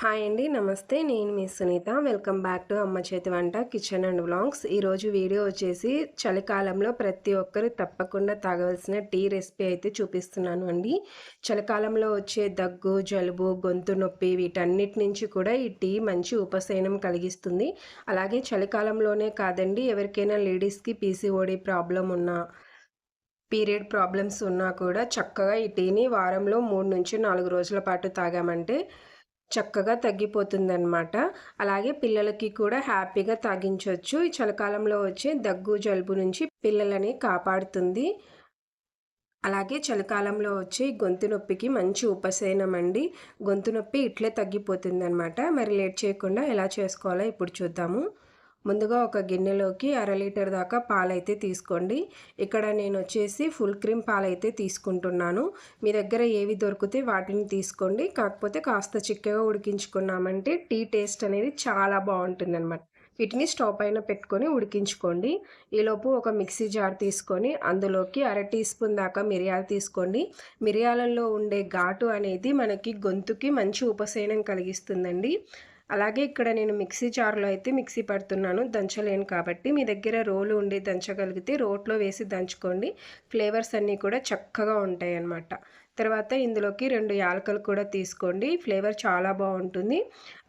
Hi అండి. నమస్తే. నేను మీ సునీత. వెల్కమ్ బ్యాక్ టు అమ్మ చేతి వంట కిచెన్ అండ్ వ్లాగ్స్. ఈరోజు వీడియో వచ్చేసి చలికాలంలో ప్రతి ఒక్కరు తప్పకుండా తాగవలసిన టీ రెసిపీ అయితే చూపిస్తున్నాను అండి. చలికాలంలో వచ్చే దగ్గు, జలుబు, గొంతు నొప్పి వీటన్నిటి నుంచి కూడా ఈ టీ మంచి ఉపశమనం కలిగిస్తుంది. అలాగే చలికాలంలోనే కాదండి, ఎవరికైనా లేడీస్‌కి పీసీఓడి ప్రాబ్లమ్ ఉన్నా, పీరియడ్ ప్రాబ్లమ్స్ ఉన్నా కూడా చక్కగా ఈ టీని వారంలో 3-4 రోజుల పాటు తాగామంటే చక్కగా తగ్గిపోతుందనమాట. అలాగే పిల్లలకి కూడా హ్యాపీగా తాగించొచ్చు. ఈ చలికాలంలో వచ్చే దగ్గు, జలుబు నుంచి పిల్లలని కాపాడుతుంది. అలాగే చలికాలంలో వచ్చే గొంతు నొప్పికి మంచి ఉపశమనం అండి. గొంతు నొప్పి ఇట్లే తగ్గిపోతుందనమాట. మరి లేట్ చేయకుండా ఎలా చేసుకోవాలో ఇప్పుడు చూద్దాము. ముందుగా ఒక గిన్నెలోకి 1/2 లీటర్ దాకా పాలైతే తీసుకోండి. ఇక్కడ నేను వచ్చేసి ఫుల్ క్రీమ్ పాలైతే తీసుకుంటున్నాను. మీ దగ్గర ఏవి దొరికితే వాటిని తీసుకోండి. కాకపోతే కాస్త చిక్కగా ఉడికించుకున్నామంటే టీ టేస్ట్ అనేది చాలా బాగుంటుందన్నమాట. వీటిని స్టవ్ పైన పెట్టుకొని ఉడికించుకోండి. ఈలోపు ఒక మిక్సీ జార్ తీసుకొని అందులోకి 1/2 టీ స్పూన్ దాకా మిరియాలు తీసుకోండి. మిరియాలలో ఉండే ఘాటు అనేది మనకి గొంతుకి మంచి ఉపశమనం కలిగిస్తుందండి. అలాగే ఇక్కడ నేను మిక్సీ జార్లో అయితే మిక్సీ పడుతున్నాను, దంచలేను కాబట్టి. మీ దగ్గర రోలు ఉండి దంచగలిగితే రోట్లో వేసి దంచుకోండి. ఫ్లేవర్స్ అన్నీ కూడా చక్కగా ఉంటాయి అన్నమాట. తర్వాత ఇందులోకి 2 యాలకులు కూడా తీసుకోండి, ఫ్లేవర్ చాలా బాగుంటుంది.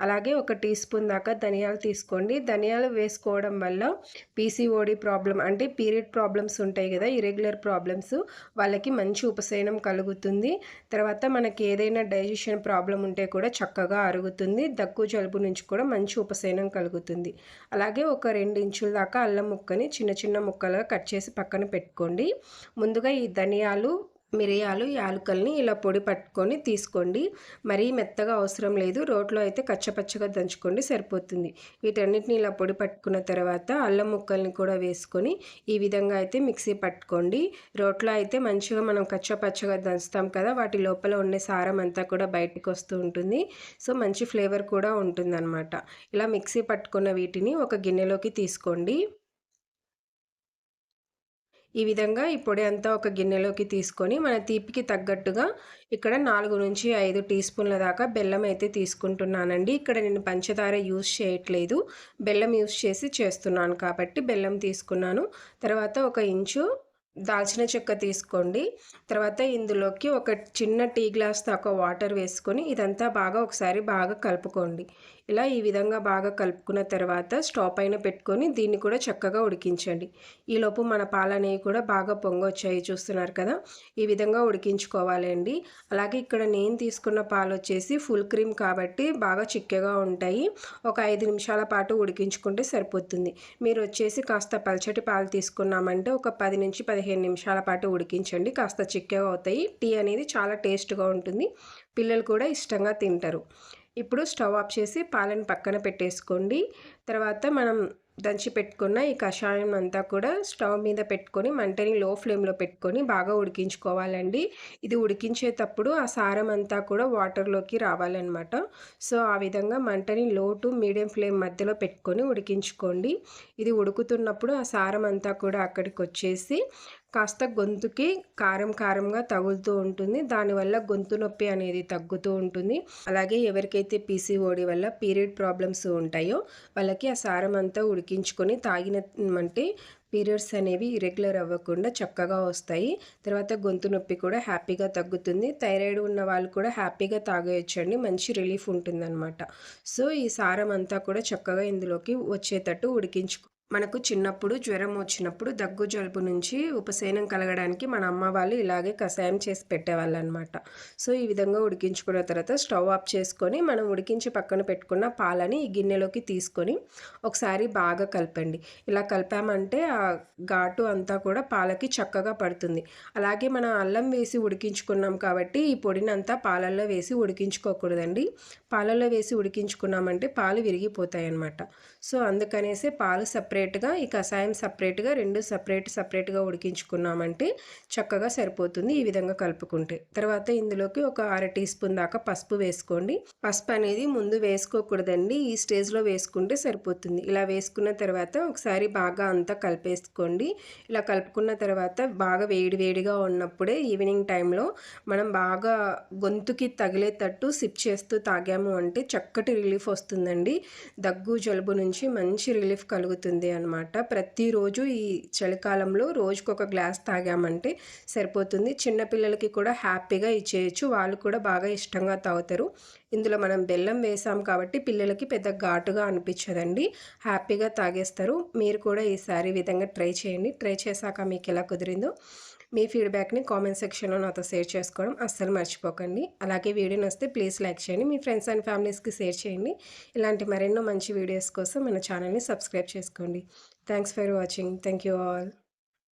అలాగే ఒక టీ స్పూన్ దాకా ధనియాలు తీసుకోండి. ధనియాలు వేసుకోవడం వల్ల పీసీఓడి ప్రాబ్లం అంటే పీరియడ్ ప్రాబ్లమ్స్ ఉంటాయి కదా, ఇరెగ్యులర్ ప్రాబ్లమ్స్, వాళ్ళకి మంచి ఉపశమనం కలుగుతుంది. తర్వాత మనకి ఏదైనా డైజెషన్ ప్రాబ్లం ఉంటే కూడా చక్కగా అరుగుతుంది. దగ్గు జలుబు నుంచి కూడా మంచి ఉపశమనం కలుగుతుంది. అలాగే ఒక 2 ఇంచుల దాకా అల్లం ముక్కని చిన్న చిన్న ముక్కలుగా కట్ చేసి పక్కన పెట్టుకోండి. ముందుగా ఈ ధనియాలు, మిరియాలు, యాలకుల్ని ఇలా పొడి పట్టుకొని తీసుకోండి. మరీ మెత్తగా అవసరం లేదు, రోట్లో అయితే కచ్చపచ్చగా దంచుకోండి సరిపోతుంది. వీటన్నిటిని ఇలా పొడి పట్టుకున్న తర్వాత అల్లం ముక్కల్ని కూడా వేసుకొని ఈ విధంగా అయితే మిక్సీ పట్టుకోండి. రోట్లో అయితే మంచిగా మనం కచ్చపచ్చగా దంచుతాం కదా, వాటి లోపల ఉండే సారం అంతా కూడా బయటికి వస్తూ ఉంటుంది. సో మంచి ఫ్లేవర్ కూడా ఉంటుందన్నమాట. ఇలా మిక్సీ పట్టుకున్న వీటిని ఒక గిన్నెలోకి తీసుకోండి. ఈ విధంగా ఈ పొడి అంతా ఒక గిన్నెలోకి తీసుకొని మన తీపికి తగ్గట్టుగా ఇక్కడ 4-5 టీ స్పూన్ల దాకా బెల్లం అయితే తీసుకుంటున్నానండి. ఇక్కడ నేను పంచదార యూస్ చేయట్లేదు, బెల్లం యూస్ చేసి చేస్తున్నాను కాబట్టి బెల్లం తీసుకున్నాను. తర్వాత 1 ఇంచు దాల్చిన చెక్క తీసుకోండి. తర్వాత ఇందులోకి ఒక చిన్న టీ గ్లాస్ దాకా వాటర్ వేసుకొని ఇదంతా ఒకసారి బాగా కలుపుకోండి. ఇలా ఈ విధంగా బాగా కలుపుకున్న తర్వాత స్టవ్ పైన పెట్టుకొని దీన్ని కూడా చక్కగా ఉడికించండి. ఈలోపు మన పాలనేవి కూడా బాగా పొంగొచ్చాయి, చూస్తున్నారు కదా, ఈ విధంగా ఉడికించుకోవాలండి. అలాగే ఇక్కడ నేను తీసుకున్న పాలు వచ్చేసి ఫుల్ క్రీమ్ కాబట్టి బాగా చిక్కగా ఉంటాయి. ఒక 5 నిమిషాల పాటు ఉడికించుకుంటే సరిపోతుంది. మీరు వచ్చేసి కాస్త పల్చటి పాలు తీసుకున్నామంటే ఒక 10-15 నిమిషాల పాటు ఉడికించండి, కాస్త చిక్కగా అవుతాయి. టీ అనేది చాలా టేస్ట్గా ఉంటుంది, పిల్లలు కూడా ఇష్టంగా తింటారు. ఇప్పుడు స్టవ్ ఆఫ్ చేసి పాలను పక్కన పెట్టేసుకోండి. తర్వాత మనం దంచి పెట్టుకున్న ఈ కషాయం అంతా కూడా స్టవ్ మీద పెట్టుకొని మంటని లో ఫ్లేమ్లో పెట్టుకొని బాగా ఉడికించుకోవాలండి. ఇది ఉడికించేటప్పుడు ఆ సారం అంతా కూడా వాటర్లోకి రావాలన్నమాట. సో ఆ విధంగా మంటని లో టు మీడియం ఫ్లేమ్ మధ్యలో పెట్టుకొని ఉడికించుకోండి. ఇది ఉడుకుతున్నప్పుడు ఆ సారం అంతా కూడా అక్కడికి వచ్చేసి కాస్త గొంతుకి కారం కారంగా తగులుతూ ఉంటుంది. దానివల్ల గొంతు నొప్పి అనేది తగ్గుతూ ఉంటుంది. అలాగే ఎవరికైతే పీసీఓడి వల్ల పీరియడ్ ప్రాబ్లమ్స్ ఉంటాయో వాళ్ళకి ఆ సారం అంతా ఉడికించుకొని తాగినమంటే పీరియడ్స్ అనేవి ఇరెగ్యులర్ అవ్వకుండా చక్కగా వస్తాయి. తర్వాత గొంతు నొప్పి కూడా హ్యాపీగా తగ్గుతుంది. థైరాయిడ్ ఉన్న వాళ్ళు కూడా హ్యాపీగా తాగేయచ్చండి, మంచి రిలీఫ్ ఉంటుందన్నమాట. సో ఈ సారం అంతా కూడా చక్కగా ఇందులోకి వచ్చేటట్టు మనకు చిన్నప్పుడు జ్వరం వచ్చినప్పుడు దగ్గు జలుబు నుంచి ఉపశమనం కలగడానికి మన అమ్మ వాళ్ళు ఇలాగే కషాయం చేసి పెట్టేవాళ్ళు అనమాట. సో ఈ విధంగా ఉడికించుకున్న తర్వాత స్టవ్ ఆఫ్ చేసుకొని మనం ఉడికించి పక్కన పెట్టుకున్న పాలని ఈ గిన్నెలోకి తీసుకొని ఒకసారి బాగా కలపండి. ఇలా కలిపామంటే ఆ ఘాటు అంతా కూడా పాలకి చక్కగా పడుతుంది. అలాగే మనం అల్లం వేసి ఉడికించుకున్నాం కాబట్టి ఈ పొడిని అంతా పాలల్లో వేసి ఉడికించుకోకూడదండి. పాలల్లో వేసి ఉడికించుకున్నామంటే పాలు విరిగిపోతాయి అన్నమాట. సో అందుకనేసి పాలు సపరేట్ సపరేట్‌గా, ఈ కషాయం సపరేట్‌గా 2 సపరేట్‌గా ఉడికించుకున్నామంటే చక్కగా సరిపోతుంది ఈ విధంగా కలుపుకుంటే. తర్వాత ఇందులోకి ఒక అర టీ స్పూన్ దాకా పసుపు వేసుకోండి. పసుపు అనేది ముందు వేసుకోకూడదండి. ఈ స్టేజ్‌లో వేసుకుంటే సరిపోతుంది. ఇలా వేసుకున్న తర్వాత ఒకసారి బాగా అంతా కలిపేసుకోండి. ఇలా కలుపుకున్న తర్వాత బాగా వేడి వేడిగా ఉన్నప్పుడే ఈవినింగ్ టైంలో మనం బాగా గొంతుకి తగిలేటట్టు సిప్ చేస్తూ తాగాము అంటే చక్కటి రిలీఫ్ వస్తుందండి. దగ్గు, జలుబు నుంచి మంచి రిలీఫ్ కలుగుతుంది అనమాట. ప్రతిరోజు ఈ చలికాలంలో రోజుకొక గ్లాస్ తాగామంటే సరిపోతుంది. చిన్న పిల్లలకి కూడా హ్యాపీగా ఇచ్చేయొచ్చు. వాళ్ళు కూడా బాగా ఇష్టంగా తాగుతారు. ఇందులో మనం బెల్లం వేసాం కాబట్టి పిల్లలకి పెద్ద ఘాటుగా అనిపించదండి. హ్యాపీగా తాగేస్తారు. మీరు కూడా ఈసారి ఈ విధంగా ట్రై చేయండి. ట్రై చేశాక మీకు ఎలా కుదిరిందో మీ ఫీడ్‌బ్యాక్‌ని కామెంట్ సెక్షన్‌లో నాతో షేర్ చేసుకోవడం అస్సలు మర్చిపోకండి. అలాగే వీడియో నచ్చితే ప్లీజ్ లైక్ చేయండి. మీ ఫ్రెండ్స్ అండ్ ఫ్యామిలీస్‌కి షేర్ చేయండి. ఇలాంటి మరెన్నో మంచి వీడియోస్ కోసం మన ఛానల్‌ని సబ్స్క్రైబ్ చేసుకోండి. Thanks for watching. Thank you all.